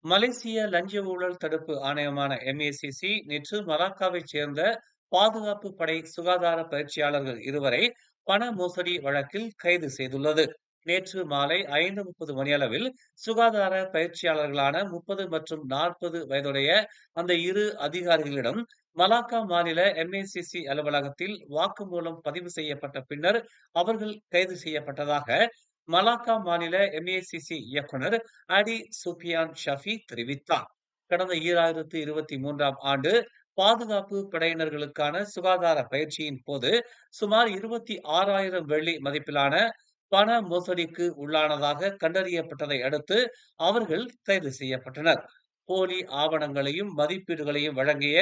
மலேசிய லஞ்ச ஊழல் தடுப்பு ஆணையமான MACC நேற்று மலாக்காவைச் சேர்ந்த பாதுகாப்பு படை சுகாதார பயிற்சியாளர்கள் இருவரை பண மோசடி வழக்கில் கைது செய்துள்ளது. நேற்று மாலை 5:30 மணியளவில் சுகாதார பயிற்சியாளர்களான 30 மற்றும் 40 வயதுடைய அந்த இரு அதிகாரிகளிடம் மலாக்கா மாநில MACC அலுவலகத்தில் வாக்குமூலம் பதிவு செய்யப்பட்ட பின்னர் அவர்கள் கைது செய்யப்பட்டதாக மலாக்கா மாநில MACC இயக்குனர் அடி சுஃபியான் ஷஃபி தெரிவித்தார். கடந்த 2023ஆம் ஆண்டு பாதுகாப்பு படையினர்களுக்கான சுகாதார பயிற்சியின் போது சுமார் 26,000 வெள்ளி மதிப்பிலான பண மோசடிக்கு உள்ளானதாக கண்டறியப்பட்டதை அடுத்து அவர்கள் கைது செய்யப்பட்டனர். போலி ஆவணங்களையும் மதிப்பீடுகளையும் வழங்கிய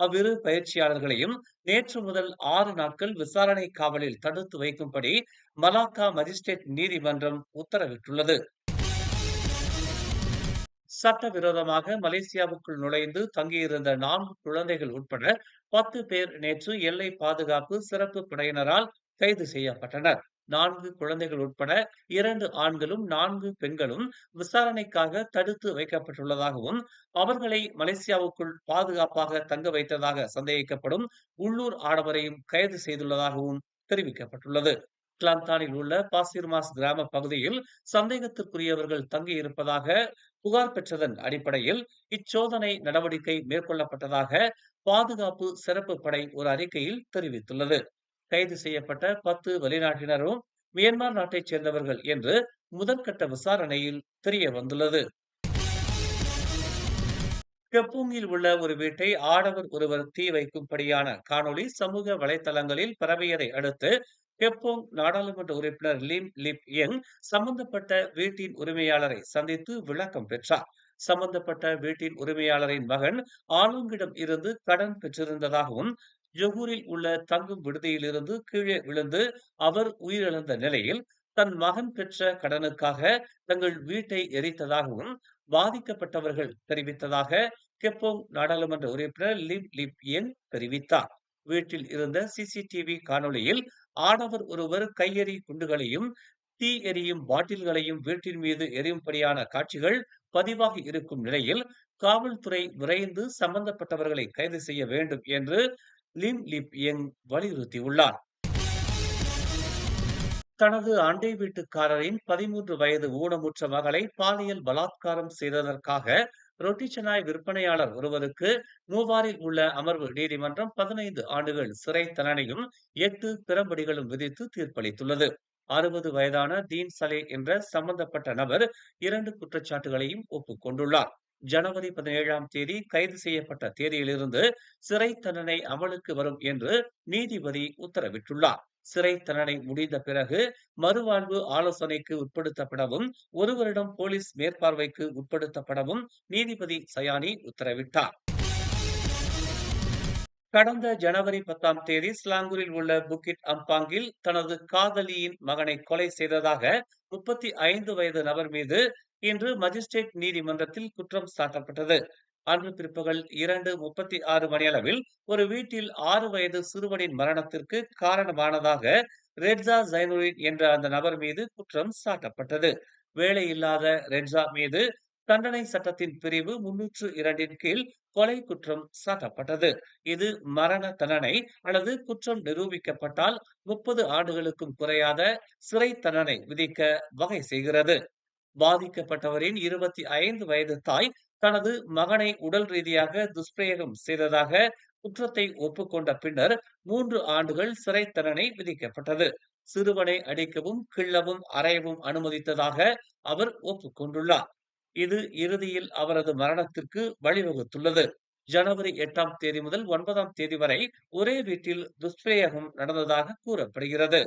அவ்விரு பயிற்சியாளர்களையும் நேற்று முதல் 6 நாட்கள் விசாரணை காவலில் தடுத்து வைக்கும்படி மலாக்கா மஜிஸ்ட்ரேட் நீதிமன்றம் உத்தரவிட்டுள்ளது. சட்டவிரோதமாக மலேசியாவுக்குள் நுழைந்து தங்கியிருந்த 4 குழந்தைகள் உட்பட 10 பேர் நேற்று எல்லை பாதுகாப்பு சிறப்பு படையினரால் கைது செய்யப்பட்டனர். 4 குழந்தைகள் உட்பட 2 ஆண்களும் 4 பெண்களும் விசாரணைக்காக தடுத்து வைக்கப்பட்டுள்ளதாகவும் அவர்களை மலேசியாவுக்குள் பாதுகாப்பாக தங்க வைத்ததாக சந்தேகிக்கப்படும் உள்ளூர் ஆடவரையும் கைது செய்துள்ளதாகவும் தெரிவிக்கப்பட்டுள்ளது. கிளாந்தானில் உள்ள பாசிர்மாஸ் கிராம பகுதியில் சந்தேகத்திற்குரியவர்கள் தங்கியிருப்பதாக புகார் பெற்றதன் அடிப்படையில் இச்சோதனை நடவடிக்கை மேற்கொள்ளப்பட்டதாக பாதுகாப்பு சிறப்பு படை ஒரு அறிக்கையில் தெரிவித்துள்ளது. கைது செய்யப்பட்ட 10 வெளிநாட்டினரும் மியான்மர் நாட்டைச் சேர்ந்தவர்கள் என்று முதற்கட்ட விசாரணையில் தெரிய வந்துள்ளது. கெப்பூங்கில் உள்ள ஒரு வீட்டை ஆடவர் ஒருவர் தீ வைக்கும்படியான காணொளி சமூக வலைதளங்களில் பரவியதை அடுத்து கெப்போங் நாடாளுமன்ற உறுப்பினர் லிம் லிப் யங் சம்பந்தப்பட்ட வீட்டின் உரிமையாளரை சந்தித்து விளக்கம் பெற்றார். சம்பந்தப்பட்ட வீட்டின் உரிமையாளரின் மகன் ஆலோங்கிடம் இருந்து கடன் பெற்றிருந்ததாகவும் ஜொகூரில் உள்ள தங்கும் விடுதியிலிருந்து கீழே விழுந்து அவர் உயிரிழந்த நிலையில் தன் மகன் பெற்ற கடனுக்காக தங்கள் வீட்டை எரித்ததாகவும் பாதிக்கப்பட்டவர்கள் தெரிவித்ததாக கெப்போங் நாடாளுமன்ற உறுப்பினர் லிம் லிப் யங் தெரிவித்தார். வீட்டில் இருந்த CCTV காணொளியில் ஆடவர் ஒருவர் கையெறி குண்டுகளையும் தீ எரியும் பாட்டில்களையும் வீட்டின் மீது எரியும்படியான காட்சிகள் பதிவாகி இருக்கும் நிலையில் காவல்துறை விரைந்து சம்பந்தப்பட்டவர்களை கைது செய்ய வேண்டும் என்று லிம் லிப் யங் வலியுறுத்தியுள்ளார். தனது அண்டை வீட்டுக்காரரின் 13 வயது ஊனமுற்ற மகளை பாலியல் பலாத்காரம் செய்ததற்காக ரொட்டிச்சனாய் விற்பனையாளர் ஒருவருக்கு மூவாரில் உள்ள அமர்வு நீதிமன்றம் 15 ஆண்டுகள் சிறை தண்டனையும் 8 பிறம்படிகளும் விதித்து தீர்ப்பளித்துள்ளது. 60 வயதான தீன் சலே என்ற சம்பந்தப்பட்ட நபர் 2 குற்றச்சாட்டுகளையும் ஒப்புக்கொண்டுள்ளார். ஜனவரி 17ஆம் தேதி கைது செய்யப்பட்ட தேதியிலிருந்து சிறை தண்டனை அமலுக்கு வரும் என்று நீதிபதி உத்தரவிட்டுள்ளார். சிறை தண்டனை முடிந்த பிறகு மறுவாழ்வு ஆலோசனைக்கு உட்படுத்தப்படவும் 1 வருடம் போலீஸ் மேற்பார்வைக்கு உட்படுத்தப்படவும் நீதிபதி சயானி உத்தரவிட்டார். கடந்த ஜனவரி 10ஆம் தேதி ஸ்லாங்கூரில் உள்ள புக்கிட் அம்பாங்கில் தனது காதலியின் மகனை கொலை செய்ததாக 35 வயது நபர் மீது இன்று மஜிஸ்ட்ரேட் நீதிமன்றத்தில் குற்றம் சாட்டப்பட்டது. அன்று பிற்பகல் 2:36 மணியளவில் ஒரு வீட்டில் 6 வயது சிறுவனின் மரணத்திற்கு காரணமானதாக ரெட்ஸா ஜைனுரின் என்ற அந்த நபர் மீது குற்றம் சாட்டப்பட்டது. வேலையில்லாத ரெட்ஸா மீது தண்டனை சட்டத்தின் பிரிவு 302 கீழ் கொலை குற்றம் சாட்டப்பட்டது. இது மரண தண்டனை அல்லது குற்றம் நிரூபிக்கப்பட்டால் 30 ஆண்டுகளுக்கும் குறையாத சிறை தண்டனை விதிக்க வகை செய்கிறது. பாதிக்கப்பட்டவரின் 25 வயது தாய் தனது மகனை உடல் ரீதியாக துஷ்பிரயோகம் செய்ததாக குற்றத்தை ஒப்புக்கொண்ட பின்னர் 3 ஆண்டுகள் சிறை தண்டனை விதிக்கப்பட்டது. சிறுவனை அடிக்கவும் கிள்ளவும் அறையவும் அனுமதித்ததாக அவர் ஒப்புக்கொண்டுள்ளார். இது இறுதியில் அவரது மரணத்திற்கு வழிவகுத்துள்ளது. ஜனவரி 8ஆம் தேதி முதல் 9ஆம் தேதி வரை ஒரே வீட்டில் துஷ்பிரயோகம் நடந்ததாக கூறப்படுகிறது.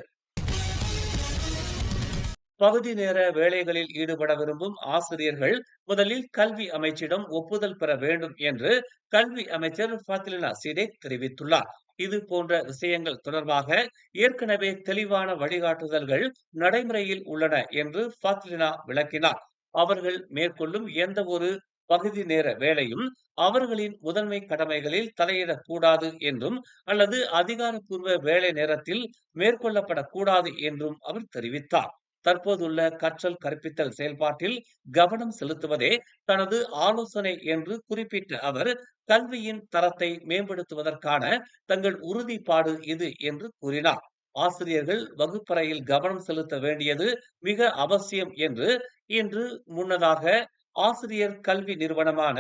பகுதி நேர வேலைகளில் ஈடுபட விரும்பும் ஆசிரியர்கள் முதலில் கல்வி அமைச்சிடம் ஒப்புதல் பெற வேண்டும் என்று கல்வி அமைச்சர் ஃபாத்திலினா சீடேக் தெரிவித்துள்ளார். இது போன்ற விஷயங்கள் தொடர்பாக ஏற்கனவே தெளிவான வழிகாட்டுதல்கள் நடைமுறையில் உள்ளன என்று ஃபாத்திலினா விளக்கினார். அவர்கள் மேற்கொள்ளும் எந்த ஒரு பகுதி நேர வேலையும் அவர்களின் முதன்மை கடமைகளில் தலையிடக்கூடாது என்றும் அல்லது அதிகாரப்பூர்வ வேலை நேரத்தில் மேற்கொள்ளப்படக்கூடாது என்றும் அவர் தெரிவித்தார். தற்போதுள்ள கற்றல் கற்பித்தல் செயல்பாட்டில் கவனம் செலுத்துவதே தனது ஆலோசனை என்று குறிப்பிட்ட அவர், கல்வியின் தரத்தை மேம்படுத்துவதற்கான தங்கள் உறுதிப்பாடு இது என்று கூறினார். ஆசிரியர்கள் வகுப்பறையில் கவனம் செலுத்த வேண்டியது மிக அவசியம் என்று இன்று முன்னதாக ஆசிரியர் கல்வி நிறுவனமான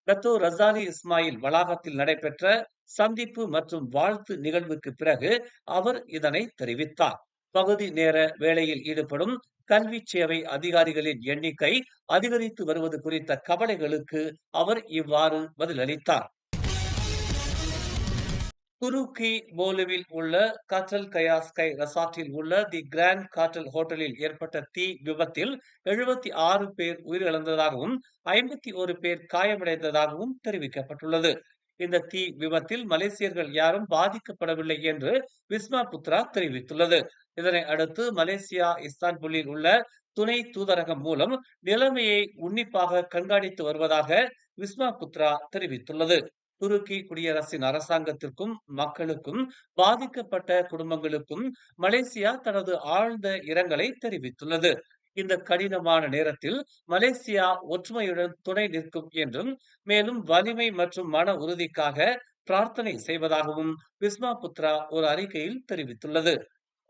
டத்தோ ரசாலி இஸ்மாயில் வளாகத்தில் நடைபெற்ற சந்திப்பு மற்றும் வாழ்த்து நிகழ்வுக்கு பிறகு அவர் இதனை தெரிவித்தார். பகுதி நேர வேலையில் ஈடுபடும் கல்வி சேவை அதிகாரிகளின் எண்ணிக்கை அதிகரித்து வருவது குறித்த கவலைகளுக்கு அவர் இவ்வாறு பதிலளித்தார். துருக்கி போலுவில் உள்ள காட்டல் கயா ஸ்கை ரெசார்ட்டில் உள்ள தி கிராண்ட் காட்டல் ஹோட்டலில் ஏற்பட்ட தீ விபத்தில் 76 பேர் உயிரிழந்ததாகவும் 51 பேர் காயமடைந்ததாகவும் தெரிவிக்கப்பட்டுள்ளது. இந்த தீ விபத்தில் மலேசியர்கள் யாரும் பாதிக்கப்படவில்லை என்று விஸ்மா புத்ரா தெரிவித்துள்ளது. இதனை அடுத்து மலேசியா இஸ்தான்புல்லில் உள்ள துணை தூதரகம் மூலம் நிலைமையை உன்னிப்பாக கண்காணித்து வருவதாக விஸ்மா புத்ரா தெரிவித்துள்ளது. துருக்கி குடியரசின் அரசாங்கத்திற்கும் மக்களுக்கும் பாதிக்கப்பட்ட குடும்பங்களுக்கும் மலேசியா தனது ஆழ்ந்த இரங்கலை தெரிவித்துள்ளது. இந்த கடினமான நேரத்தில் மலேசியா ஒற்றுமையுடன் துணை நிற்கும் என்றும், மேலும் வலிமை மற்றும் மன உறுதிக்காக பிரார்த்தனை செய்வதாகவும் விஸ்மா புத்ரா ஒரு அறிக்கையில் தெரிவித்துள்ளது.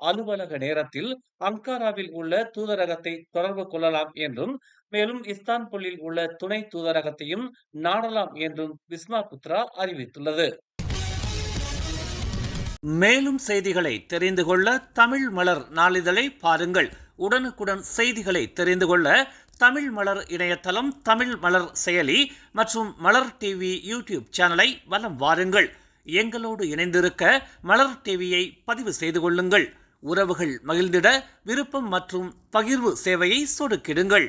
அலுவலக நேரத்தில் அங்காராவில் உள்ள தூதரகத்தை தொடர்பு கொள்ளலாம் என்றும், மேலும் இஸ்தான்புல்லில் உள்ள துணை தூதரகத்தையும் நாடலாம் என்றும் விஸ்மா புத்ரா அறிவித்துள்ளது. மேலும் செய்திகளை தெரிந்து கொள்ள தமிழ் மலர் நாளிதழை பாருங்கள். உடனுக்குடன் செய்திகளை தெரிந்து கொள்ள தமிழ் மலர் இணையதளம், தமிழ் மலர் செயலி மற்றும் மலர் டிவி யூடியூப் சேனலை வலம் வாருங்கள். எங்களோடு இணைந்திருக்க மலர் டிவியை பதிவு செய்து கொள்ளுங்கள். உறவுகள் மகிழ்ந்திட விருப்பம் மற்றும் பகிர்வு சேவையை சொடுக்கிடுங்கள்.